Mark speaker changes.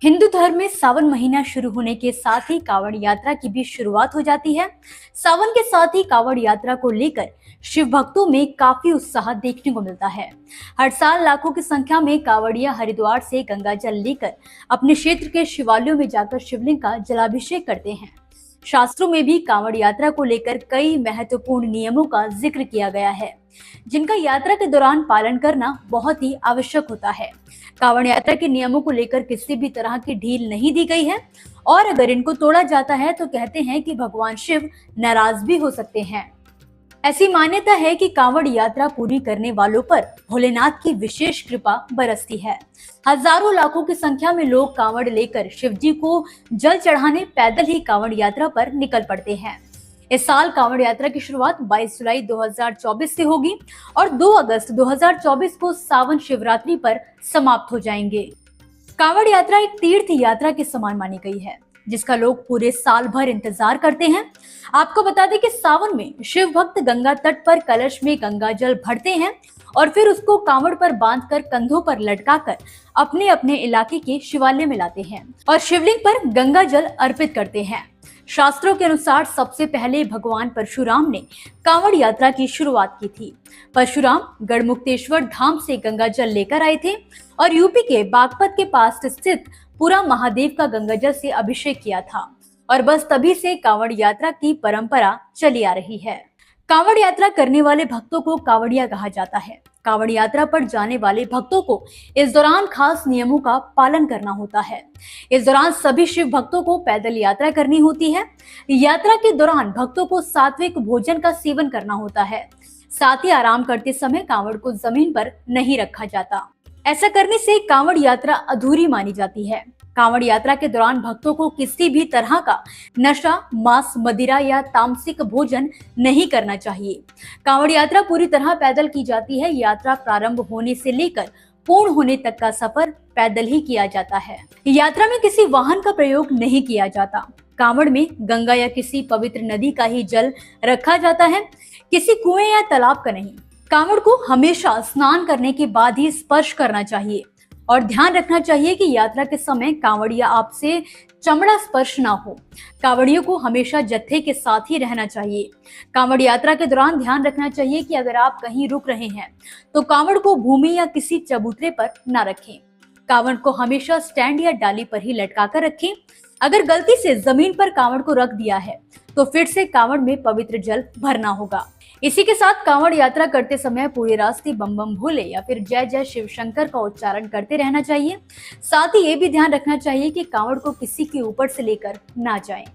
Speaker 1: हिंदू धर्म में सावन महीना शुरू होने के साथ ही कांवड़ यात्रा की भी शुरुआत हो जाती है। सावन के साथ ही कांवड़ यात्रा को लेकर शिव भक्तों में काफी उत्साह देखने को मिलता है। हर साल लाखों की संख्या में कांवड़िया हरिद्वार से गंगा जल लेकर अपने क्षेत्र के शिवालयों में जाकर शिवलिंग का जलाभिषेक करते हैं। शास्त्रों में भी कांवड़ यात्रा को लेकर कई महत्वपूर्ण नियमों का जिक्र किया गया है, जिनका यात्रा के दौरान पालन करना बहुत ही आवश्यक होता है। कांवड़ यात्रा के नियमों को लेकर किसी भी तरह की ढील नहीं दी गई है और अगर इनको तोड़ा जाता है तो कहते हैं कि भगवान शिव नाराज भी हो सकते हैं। ऐसी मान्यता है कि कांवड़ यात्रा पूरी करने वालों पर भोलेनाथ की विशेष कृपा बरसती है। हजारों लाखों की संख्या में लोग कांवड़ लेकर शिव जी को जल चढ़ाने पैदल ही कांवड़ यात्रा पर निकल पड़ते हैं। इस साल कांवड़ यात्रा की शुरुआत 22 जुलाई 2024 से होगी और 2 अगस्त 2024 को सावन शिवरात्रि पर समाप्त हो जाएंगे। कांवड़ यात्रा एक तीर्थ यात्रा के समान मानी गई है, जिसका लोग पूरे साल भर इंतजार करते हैं। आपको बता दें कि सावन में शिव भक्त गंगा तट पर कलश में गंगा जल भरते हैं और फिर उसको कांवड़ पर बांधकर कंधों पर लटकाकर अपने अपने इलाके के शिवालय में लाते हैं और शिवलिंग पर गंगा जल अर्पित करते हैं। शास्त्रों के अनुसार सबसे पहले भगवान परशुराम ने कांवड़ यात्रा की शुरुआत की थी। परशुराम गढ़मुक्तेश्वर धाम से गंगा जल लेकर आए थे और यूपी के बागपत के पास स्थित पूरा महादेव का गंगा जल से अभिषेक किया था और बस तभी से कांवड़ यात्रा की परंपरा चली आ रही है। कांवड़ यात्रा करने वाले भक्तों को कांवड़िया कहा जाता है। कांवड़ यात्रा पर जाने वाले भक्तों को इस दौरान खास नियमों का पालन करना होता है। इस दौरान सभी शिव भक्तों को पैदल यात्रा करनी होती है। यात्रा के दौरान भक्तों को सात्विक भोजन का सेवन करना होता है। साथ ही आराम करते समय कांवड़ को जमीन पर नहीं रखा जाता। ऐसा करने से कांवड़ यात्रा अधूरी मानी जाती है। कांवड़ यात्रा के दौरान भक्तों को किसी भी तरह का नशा, मांस, मदिरा या तामसिक भोजन नहीं करना चाहिए। कांवड़ यात्रा पूरी तरह पैदल की जाती है। यात्रा प्रारंभ होने से लेकर पूर्ण होने तक का सफर पैदल ही किया जाता है। यात्रा में किसी वाहन का प्रयोग नहीं किया जाता। कांवड़ में गंगा या किसी पवित्र नदी का ही जल रखा जाता है, किसी कुएं या तालाब का नहीं। कांवड़ को हमेशा स्नान करने के बाद ही स्पर्श करना चाहिए और ध्यान रखना चाहिए कि यात्रा के समय कांवड़िया आपसे चमड़ा स्पर्श ना हो। कांवड़ियों को हमेशा जत्थे के साथ ही रहना चाहिए। कांवड़ यात्रा के दौरान ध्यान रखना चाहिए कि अगर आप कहीं रुक रहे हैं तो कांवड़ को भूमि या किसी चबूतरे पर ना रखें। कांवड़ को हमेशा स्टैंड या डाली पर ही लटका कर रखें। अगर गलती से जमीन पर कांवड़ को रख दिया है तो फिर से कांवड़ में पवित्र जल भरना होगा। इसी के साथ कांवड़ यात्रा करते समय पूरे रास्ते बम बम भोले या फिर जय जय शिव शंकर का उच्चारण करते रहना चाहिए। साथ ही ये भी ध्यान रखना चाहिए कि कांवड़ को किसी के ऊपर से लेकर ना जाए।